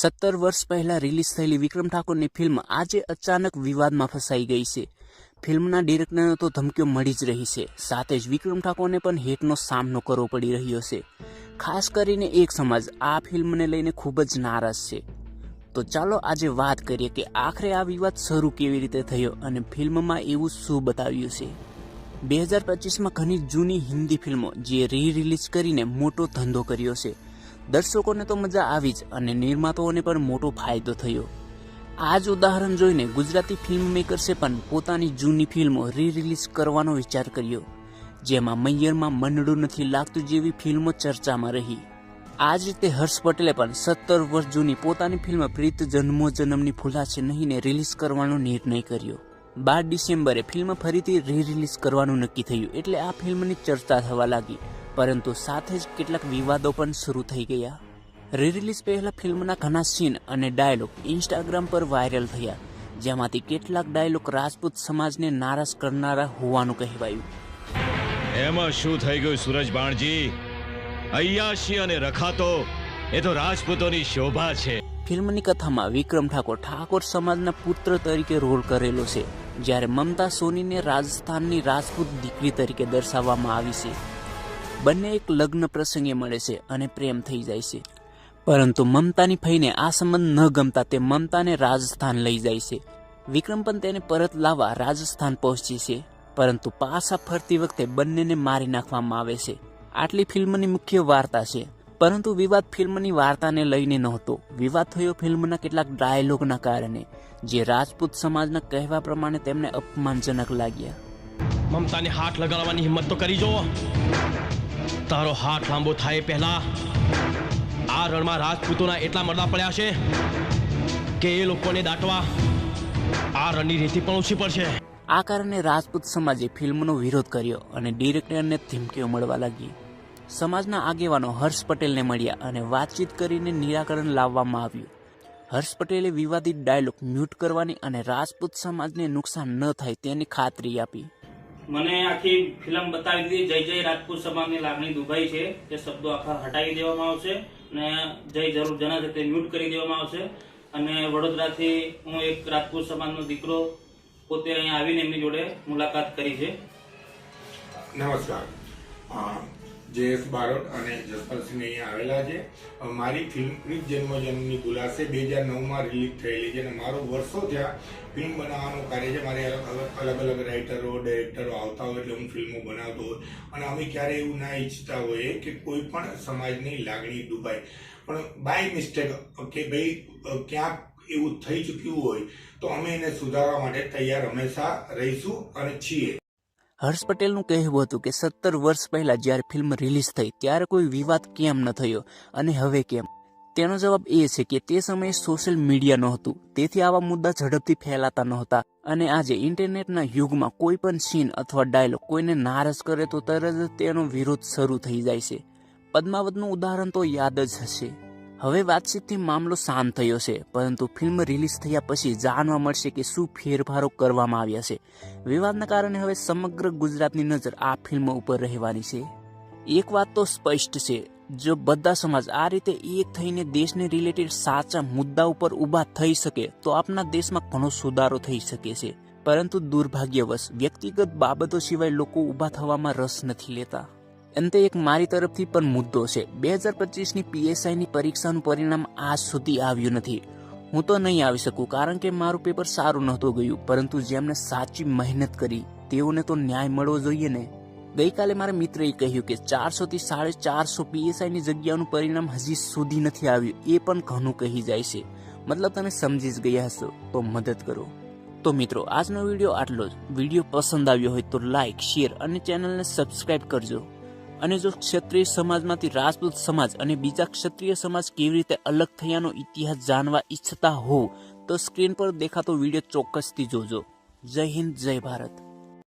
17 વર્ષ પહેલા રિલીઝ થયેલી વિક્રમ ઠાકોરની ફિલ્મ આજે અચાનક વિવાદમાં ફસાઈ ગઈ છે। ફિલ્મના ડિરેક્ટરને તો ધમકીઓ મળી જ રહી છે, સાથે જ વિક્રમ ઠાકોરને પણ હેટનો સામનો કરવો પડી રહ્યો છે। ખાસ કરીને એક સમાજ આ ફિલ્મને લઈને ખૂબ જ નારાજ છે। તો ચાલો આજે વાત કરીએ કે આખરે આ વિવાદ શરૂ કેવી રીતે થયો અને ફિલ્મમાં એવું શું બતાવ્યું છે। 2025માં ઘણી જૂની હિન્દી ફિલ્મો જે રિલીઝ કરીને મોટો ધંધો કર્યો છે। દર્શકોને તો મજા આવી જ અને નિર્માતાઓને પણ મોટો ફાયદો થયો। આ જ ઉદાહરણ જોઈને ગુજરાતી ફિલ્મ મેકર્સે પણ પોતાની જૂની ફિલ્મો રિલીઝ કરવાનો વિચાર કર્યો, જેમાં મૈયરમાં મનડું નથી લાગતું જેવી ફિલ્મો ચર્ચામાં રહી। આ જ રીતે હર્ષ પટેલે પણ 17 વર્ષ જૂની પોતાની ફિલ્મ પ્રીત જન્મો જન્મની ભૂલાશે નહીંને રિલીઝ કરવાનો નિર્ણય કર્યો। 12 ડિસેમ્બરે ફિલ્મ ફરીથી રિલીઝ કરવાનું નક્કી થયું એટલે આ ફિલ્મની ચર્ચા થવા લાગી, પરંતુ સાથે જ કેટલાક વિવાદો પણ શરૂ થઈ ગયા। રિલીઝ પહેલા ફિલ્મના ઘણા સીન અને ડાયલોગ ઇન્સ્ટાગ્રામ પર વાયરલ થયા, જેમાંથી કેટલાક ડાયલોગ રાજપૂત સમાજને નારાજ કરનારા હોવાનું કહેવાયું। એમાં શું થઈ ગયું સુરજ બાણજી? અય્યાશી અને રખાતો એ તો રાજપૂતોની શોભા છે। ફિલ્મની કથામાં વિક્રમ ઠાકોર સમાજના પુત્ર તરીકે રોલ કરેલો છે, જ્યારે મમતા સોનીને રાજસ્થાનની રાજપૂત દીકરી તરીકે દર્શાવવામાં આવી છે। બંને એક લગ્ન પ્રસંગે મળે છે અને પ્રેમ થઈ જાય છે, પરંતુ મમતાની ફઈને આ સંબંધ ન ગમતા તે મમતાને રાજસ્થાન લઈ જાય છે। વિક્રમ પણ તેને પરત લાવવા રાજસ્થાન પહોંચે છે, પરંતુ પાછા ફરતી વખતે બંનેને મારી નાખવામાં આવે છે। આટલી ફિલ્મની મુખ્ય વાર્તા છે, પરંતુ વિવાદ ફિલ્મની વાર્તાને લઈને નહોતો। વિવાદ થયો ફિલ્મના કેટલાક ડાયલોગના કારણે, જે રાજપૂત સમાજના કહેવા પ્રમાણે તેમને અપમાનજનક લાગ્યા। મમતાને હાથ લગાડવાની હિંમત તો કરી જો। તારો હાથ લાંબો થાય પહેલા આ રણમાં રાજપૂતોના એટલા મરદા પડ્યા છે કે એ લોકોને દાટવા આ રણની રેતી પણ ઓછી પડશે। આ કારણે રાજપૂત સમાજે ફિલ્મનો વિરોધ કર્યો અને ડિરેક્ટરને ધમકીઓ મળવા લાગી। સમાજના આગેવાનો હર્ષ પટેલને મળ્યા અને વાતચીત કરીને નિરાકરણ લાવવામાં આવ્યું। હર્ષ પટેલે વિવાદિત ડાયલોગ મ્યુટ કરવાની અને રાજપૂત સમાજને નુકસાન ન થાય તેની ખાતરી આપી। મને આખી ફિલ્મ બતાવી દીધી, જય જય રાજપૂત સમાજની લાગણી દુભાઈ છે તે શબ્દો આખા હટાવી દેવામાં આવશે અને જય જરૂર જના છે તે મ્યુટ કરી દેવામાં આવશે। અને વડોદરાથી હું એક રાજપૂત સમાજનો દીકરો પોતે અહીંયા આવીને એમની જોડે મુલાકાત કરી છે। નમસ્કાર, જયેશ બારોટ અને જસપાલસિંહ અહીંયા આવેલા છે। મારી ફિલ્મ પ્રીત જન્મો જન્મની ભૂલાશે 2009માં રિલીઝ થયેલી છે અને મારું વર્ષો થયા ફિલ્મ બનાવવાનું કાર્ય છે। મારે અલગ અલગ રાઇટરો ડાયરેક્ટરો આવતા હોય એટલે હું ફિલ્મો બનાવતો હોય અને અમે ક્યારેય એવું ના ઈચ્છતા હોઈએ કે કોઈ પણ સમાજની લાગણી ડૂબાય, પણ બાય મિસ્ટેક કે ભાઈ ક્યાંક એવું થઈ ચૂક્યું હોય તો અમે એને સુધારવા માટે તૈયાર હંમેશા રહીશું અને છીએ। હર્ષ પટેલનું કહેવું હતું કે 17 વર્ષ પહેલા જ્યારે ફિલ્મ રિલીઝ થઈ ત્યારે કોઈ વિવાદ કેમ ન થયો અને હવે કેમ? તેનો જવાબ એ છે કે તે સમયે સોશિયલ મીડિયા નહોતું, તેથી આવા મુદ્દા ઝડપથી ફેલાતા નહોતા અને આજે ઇન્ટરનેટના યુગમાં કોઈ પણ સીન અથવા ડાયલોગ કોઈને નારાજ કરે તો તરત જ તેનો વિરોધ શરૂ થઈ જાય છે। પદ્માવતનું ઉદાહરણ તો યાદ જ હશે। હવે વાતચીતથી મામલો શાંત થયો છે, પરંતુ ફિલ્મ રિલીઝ થયા પછી જાણવા મળશે કે શું ફેરફારો કરવામાં આવ્યા છે। વિવાદના કારણે હવે સમગ્ર ગુજરાતની નજર આ ફિલ્મ ઉપર રહેવાની છે। એક વાત તો સ્પષ્ટ છે, જો બધા સમાજ આ રીતે એક થઈને દેશને રિલેટેડ સાચા મુદ્દા ઉપર ઊભા થઈ શકે તો આપણા દેશમાં ઘણો સુધારો થઈ શકે છે, પરંતુ દુર્ભાગ્યવશ વ્યક્તિગત બાબતો સિવાય લોકો ઊભા થવામાં રસ નથી લેતા। અંતે એક મારી તરફથી પણ મુદ્દો છે, 2025ની PSIની પરીક્ષાનું પરિણામ આજ સુધી આવ્યું નથી। હું તો નહીં આવી શકું કારણ કે મારું પેપર સારું નહોતું ગયું, પરંતુ જેમને સાચી મહેનત કરી તેઓને તો ન્યાય મળવો જોઈએ ને। ગઈકાલે મારા મિત્રએ કહ્યું કે 400 થી 450 PSIની જગ્યાનું પરિણામ હજી સુધી નથી આવ્યું, એ પણ ઘણું કહી જાય છે। મતલબ તમે સમજી જ ગયા હશો, તો મદદ કરો। તો મિત્રો, આજનો વિડીયો આટલો જ। વિડીયો પસંદ આવ્યો હોય તો લાઇક, શેર અને ચેનલને સબસ્ક્રાઇબ કરજો। અને જો ક્ષત્રિય સમાજમાંથી રાજપૂત સમાજ અને બીજા ક્ષત્રિય સમાજ કેવી રીતે અલગ થયાનો ઇતિહાસ જાણવા ઈચ્છતા હો તો સ્ક્રીન પર દેખાતો વિડીયો ચોક્કસથી જોજો। જય હિન્દ, જય ભારત।